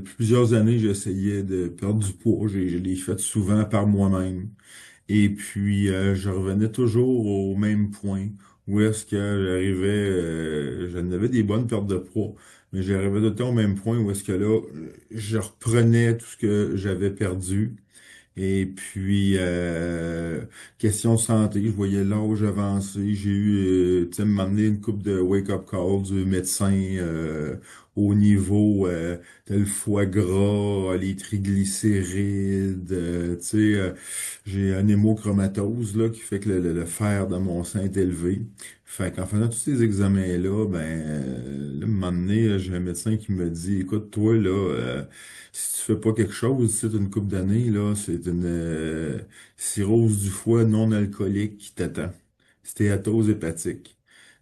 depuis plusieurs années, j'essayais de perdre du poids. Je l'ai fait souvent par moi-même. Et puis, je revenais toujours au même point où est-ce que j'arrivais, j'en avais des bonnes pertes de poids, mais j'arrivais tout le temps au même point où est-ce que là, je reprenais tout ce que j'avais perdu. Et puis, question de santé, je voyais l'âge avancer. J'ai eu, tu sais, m'amener une coupe de wake-up call du médecin au niveau, t'as le foie gras, les triglycérides, tu sais, j'ai un hémochromatose là qui fait que le fer dans mon sang est élevé. Fait qu'en faisant tous ces examens-là, ben, là, un moment donné, j'ai un médecin qui me dit, écoute, toi, là, si tu fais pas quelque chose, c'est une couple d'années, là, c'est une cirrhose du foie non alcoolique qui t'attend. Stéatose hépatique.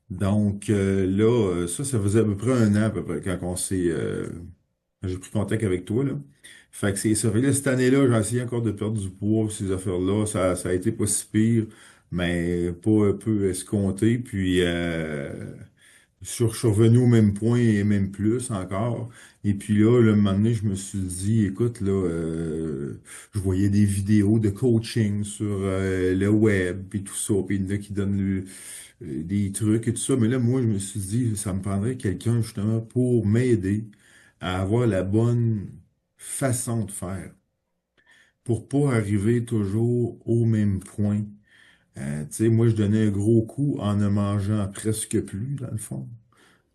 Donc là, ça faisait à peu près un an à peu près quand j'ai pris contact avec toi, là. Fait que c'est ça. Fait que là, cette année-là, j'ai essayé encore de perdre du poids, ces affaires-là. Ça a été pas si pire, mais pas un peu escompté. Puis je suis revenu au même point et même plus encore. Et puis là, un moment donné, je me suis dit, écoute, là, je voyais des vidéos de coaching sur le web et tout ça, puis il y en a qui donnent des trucs et tout ça. Mais là, moi, je me suis dit, ça me prendrait quelqu'un justement pour m'aider à avoir la bonne façon de faire, pour pas arriver toujours au même point. Tu sais, moi, je donnais un gros coup en ne mangeant presque plus, dans le fond.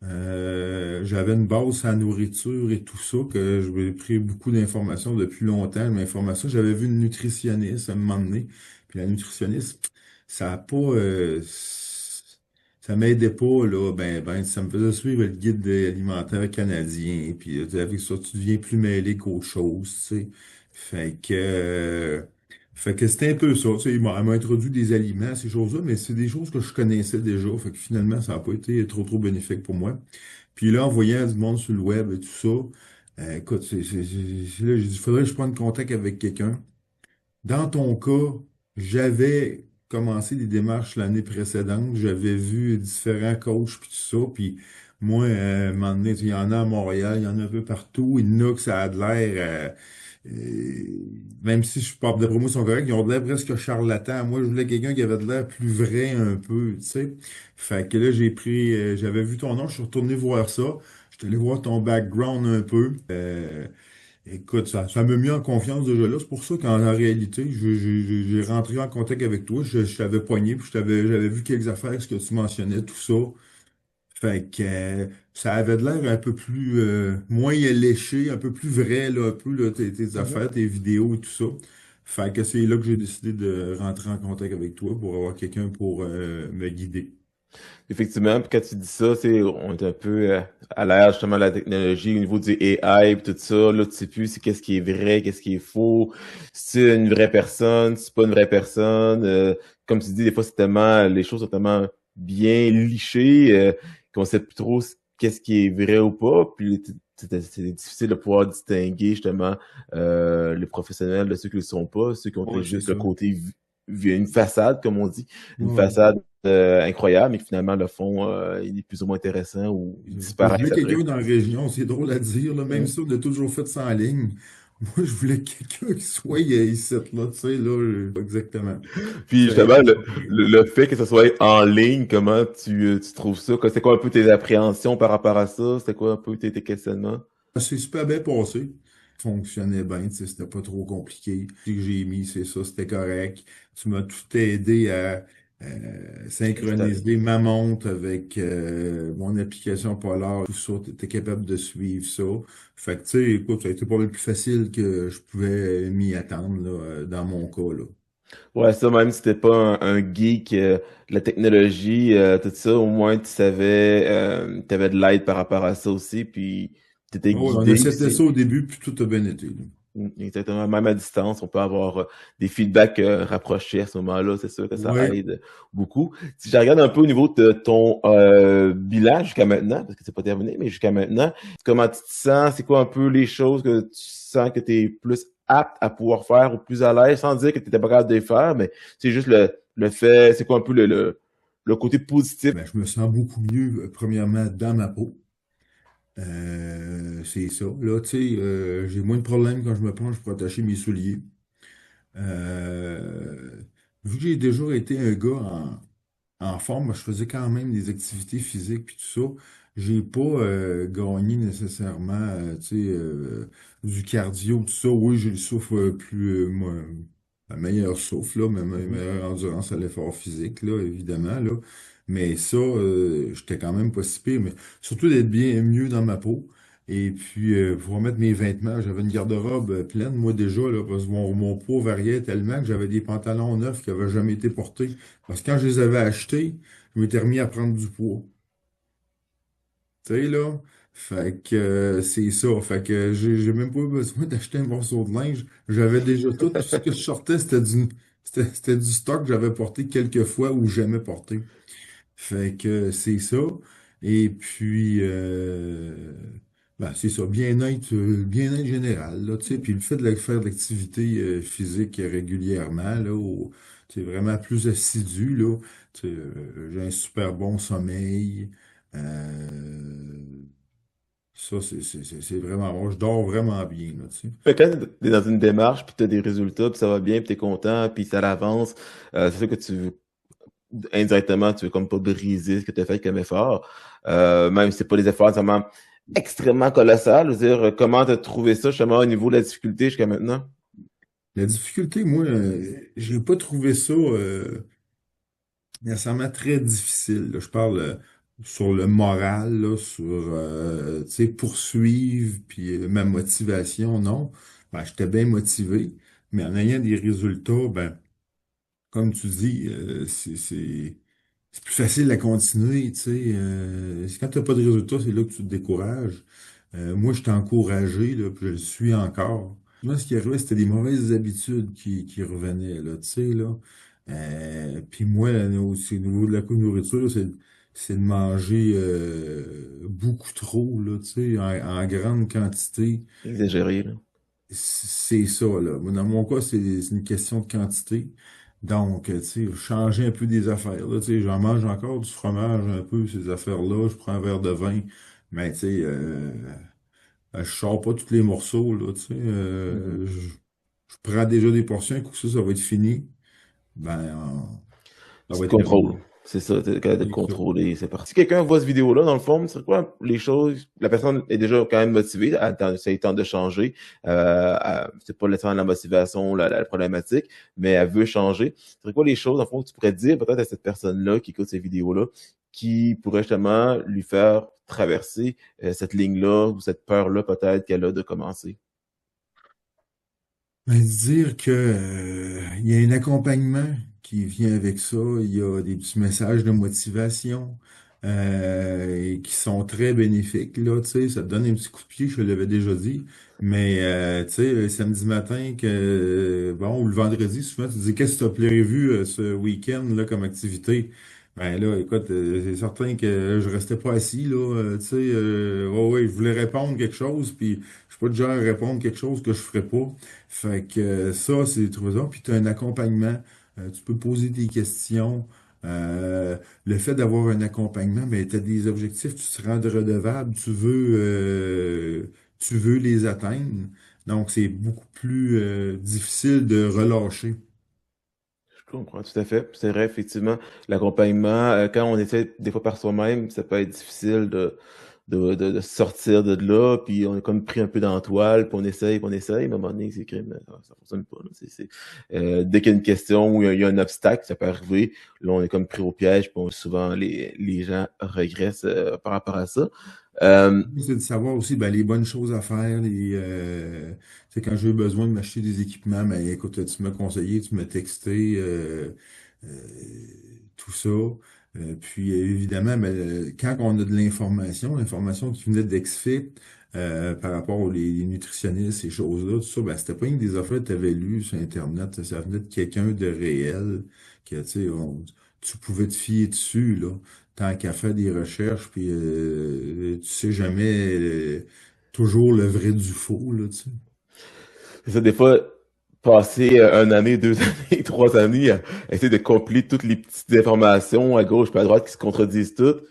J'avais une base à nourriture et tout ça, que j'ai pris beaucoup d'informations depuis longtemps. Mais information, j'avais vu une nutritionniste à un moment donné. Puis la nutritionniste, ça a pas, ça m'aidait pas, là. Ben, ça me faisait suivre le guide alimentaire canadien. Puis avec ça, tu deviens plus mêlé qu'autre chose, tu sais. Fait que, euh, fait que c'était un peu ça. Tu sais, elle m'a introduit des aliments, ces choses-là, mais c'est des choses que je connaissais déjà. Fait que finalement, ça n'a pas été trop bénéfique pour moi. Puis là, en voyant du monde sur le web et tout ça, écoute, là, j'ai dit, faudrait que je prenne contact avec quelqu'un. Dans ton cas, j'avais commencé des démarches l'année précédente. J'avais vu différents coachs puis tout ça. Puis moi, à un moment donné, il y en a à Montréal, il y en a un peu partout. Il y en a que ça a de l'air, même si je parle d'après moi, ils sont corrects, ils ont de l'air presque charlatans. Moi, je voulais quelqu'un qui avait de l'air plus vrai un peu, tu sais. Fait que là, j'avais vu ton nom, je suis retourné voir ça. Je suis allé voir ton background un peu. Écoute, ça m'a mis en confiance déjà là. C'est pour ça qu'en réalité, j'ai rentré en contact avec toi. Je t'avais poigné, puis j'avais vu quelques affaires, ce que tu mentionnais, tout ça. Fait que ça avait de l'air un peu plus moins léché, un peu plus vrai, là, un peu là, tes Mhm. affaires, tes vidéos et tout ça. Fait que c'est là que j'ai décidé de rentrer en contact avec toi pour avoir quelqu'un pour me guider. Effectivement, puis quand tu dis ça, on est un peu à l'ère justement de la technologie au niveau du AI et tout ça. Là, tu sais plus c'est qu'est-ce qui est vrai, qu'est-ce qui est faux. Si c'est une vraie personne, si c'est pas une vraie personne. Comme tu dis, des fois, les choses sont tellement bien lichées qu'on sait plus trop qu'est-ce qui est vrai ou pas. Puis c'est difficile de pouvoir distinguer justement les professionnels de ceux qui ne le sont pas, ceux qui ont Ouais, c'est juste le ça. côté une façade, comme on dit, une Ouais. façade incroyable, mais que finalement, le fond, il est plus ou moins intéressant ou il Je disparaît voulais quelqu'un après. dans la région, c'est drôle à dire, là, même Mm. si on a toujours fait ça en ligne. Moi, je voulais quelqu'un qui soit ici, là, tu sais, là, exactement. Puis Ça aurait justement, été pas pire. le fait que ce soit en ligne, comment tu trouves ça? C'est quoi un peu tes appréhensions par rapport à ça? C'était quoi un peu tes questionnements? Ça s'est super bien passé. Fonctionnait bien, tu sais, c'était pas trop compliqué. Ce que j'ai mis, c'est ça, c'était correct. Tu m'as tout aidé à Félicitations. synchroniser ma montre avec mon application Polar, tout ça, tu étais capable de suivre ça. Fait que, tu sais, écoute, ça a été pas mal plus facile que je pouvais m'y attendre, là, dans mon cas, là. Ouais, ça, même si t'es pas un geek de la technologie, tout ça, au moins tu savais, t'avais de l'aide par rapport à ça aussi, puis t'étais Ah ouais, on guidé essayait aussi. ça au début, puis tout a bien été, là. Exactement, même à distance, on peut avoir des feedbacks rapprochés à ce moment-là, c'est sûr que ça Ouais. aide beaucoup. Si je regarde un peu au niveau de ton bilan jusqu'à maintenant, parce que c'est pas terminé, mais jusqu'à maintenant, comment tu te sens? C'est quoi un peu les choses que tu sens que tu es plus apte à pouvoir faire ou plus à l'aise, sans dire que tu n'étais pas capable de les faire, mais c'est juste le fait, c'est quoi un peu le côté positif? Ben, je me sens beaucoup mieux, premièrement, dans ma peau. C'est ça. Là, tu sais, j'ai moins de problèmes quand je me penche pour attacher mes souliers. Euh, Vu que j'ai déjà été un gars en forme, moi, je faisais quand même des activités physiques puis tout ça. J'ai pas gagné nécessairement tu sais, du cardio, tout ça. Oui, j'ai le souffle plus un meilleur souffle, là, mais Mhm. meilleure endurance à l'effort physique, là, évidemment, là. Mais ça, j'étais quand même pas si pire, mais surtout d'être bien mieux dans ma peau. Et puis, pour remettre mes vêtements, j'avais une garde-robe pleine, moi déjà, là, parce que mon poids variait tellement que j'avais des pantalons neufs qui n'avaient jamais été portés. Parce que quand je les avais achetés, je m'étais remis à prendre du poids. Tu sais, là? Fait que c'est ça. Fait que j'ai même pas eu besoin d'acheter un morceau de linge. J'avais déjà tout. Tout ce que je sortais, c'était du stock que j'avais porté quelques fois ou jamais porté. Fait que c'est ça. Et puis, ben, c'est ça, bien-être général, là, tu sais. Puis le fait faire de l'activité physique régulièrement, là, c'est vraiment plus assidu, là. Tu sais, j'ai un super bon sommeil. Ça, c'est vraiment bon. Je dors vraiment bien, là, tu sais. Fait que quand t'es dans une démarche, puis t'as des résultats, puis ça va bien, puis t'es content, puis ça avance, c'est sûr que indirectement, tu veux comme pas briser ce que tu as fait comme effort, même si c'est pas des efforts nécessairement extrêmement colossal. Je veux dire, comment tu as trouvé ça justement au niveau de la difficulté jusqu'à maintenant? La difficulté, moi, j'ai pas trouvé ça. Nécessairement très difficile. Là. Je parle sur le moral, là, sur tu sais, poursuivre, puis ma motivation, non. Ben, j'étais bien motivé, mais en ayant des résultats, ben, comme tu dis, c'est plus facile à continuer, tu sais. Quand tu n'as pas de résultats, c'est là que tu te décourages. Moi, j'étais encouragé, là, puis je le suis encore. Moi, ce qui arrivait, c'était des mauvaises habitudes qui revenaient, là, tu sais, là. Puis moi, là, au niveau de la nourriture, c'est de manger beaucoup trop, là, tu sais, en grande quantité. Exagéré, là. C'est ça, là. Moi, dans mon cas, c'est une question de quantité. Donc, tu sais, changer un peu des affaires, là. Tu sais, j'en mange encore du fromage un peu, ces affaires-là. Je prends un verre de vin. Mais, tu sais, je sors pas tous les morceaux, là. Tu sais, Mhm. je prends déjà des portions. Un coup que ça va être fini. Ben, ça Tu va te être contrôles. terminé. C'est ça, tu es capable de te C'est ça. contrôler, c'est parti. Si quelqu'un voit cette vidéo-là, dans le fond, c'est quoi les choses? La personne est déjà quand même motivée, ça lui tente de changer. C'est pas nécessairement la motivation, la problématique, mais elle veut changer. C'est quoi les choses, dans le fond, que tu pourrais dire peut-être à cette personne-là qui écoute ces vidéos-là, qui pourrait justement lui faire traverser cette ligne-là ou cette peur-là peut-être qu'elle a de commencer? Ben, dire que, il y a un accompagnement qui vient avec ça, il y a des petits messages de motivation et qui sont très bénéfiques, là, tu sais, ça te donne un petit coup de pied, je te l'avais déjà dit, mais tu sais, le samedi matin, bon, ou le vendredi, souvent, tu te dis, qu'est-ce que tu as prévu ce week-end, là, comme activité? Ben là, écoute, c'est certain que je restais pas assis, là, tu sais, ouais, ouais, je voulais répondre quelque chose, puis je suis pas du genre à répondre quelque chose que je ferais pas. Fait que ça, c'est des trouvaisons. Puis tu as un accompagnement. Tu peux poser des questions. Le fait d'avoir un accompagnement, ben, tu as des objectifs, tu te rends redevable, tu veux les atteindre. Donc, c'est beaucoup plus difficile de relâcher. Je comprends tout à fait. C'est vrai, effectivement, l'accompagnement, quand on essaie des fois par soi-même, ça peut être difficile de sortir de là, puis on est comme pris un peu dans la toile, puis on essaye, mais à un moment donné, c'est crime, ça fonctionne pas. Là. Dès qu'il y a une question ou il y a un obstacle, ça peut arriver, là, on est comme pris au piège, puis souvent, les gens régressent par rapport à ça. Euh, C'est de savoir aussi ben, les bonnes choses à faire. Tu sais, quand j'ai eu besoin de m'acheter des équipements, ben, écoute, tu m'as conseillé, tu m'as texté, tout ça. Puis évidemment, ben, quand on a de l'information qui venait d'Exfit par rapport aux les nutritionnistes, ces choses-là, tout ça, ben, c'était pas une des affaires que tu avais lues sur Internet, ça venait de quelqu'un de réel, que tu sais, tu pouvais te fier dessus, là tant qu'à faire des recherches, puis tu sais jamais toujours le vrai du faux, là, tu sais. c'est ça, des fois, passer une année, deux années, trois années à essayer de compiler toutes les petites informations à gauche et à droite qui se contredisent toutes.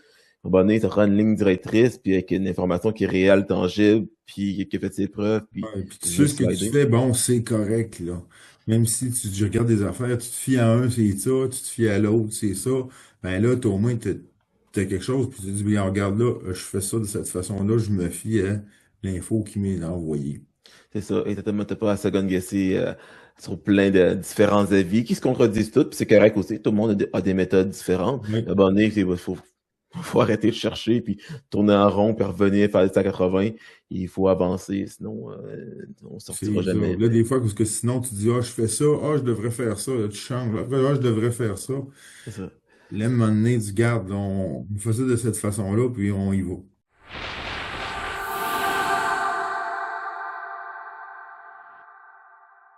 un moment donné, ça prend une ligne directrice, puis avec une information qui est réelle, tangible, puis qui a fait ses preuves, puis Ouais, puis tu sais ce juste que tu slider. fais, bon, c'est correct, là. Même si tu regardes des affaires, tu te fies à un, c'est ça, tu te fies à l'autre, c'est ça. Ben là, au moins, t'as quelque chose, puis tu te dis, bien, regarde là, je fais ça de cette façon-là, je me fie à l'info qui m'est envoyée. C'est ça, exactement, t'as pas à second guesser sur plein de différents avis qui se contredisent tous, puis c'est correct aussi, tout le monde a des méthodes différentes. À un Oui, moment donné, faut arrêter de chercher, puis tourner en rond, puis revenir, faire des 180. Il faut avancer, sinon on sortira c'est ça. jamais. Là, des fois, parce que sinon, tu dis, ah, je fais ça, ah, je devrais faire ça, là, tu changes, après, ah, je devrais faire ça. C'est ça. Là, à un moment donné, tu gardes, on fait ça de cette façon-là, puis on y va.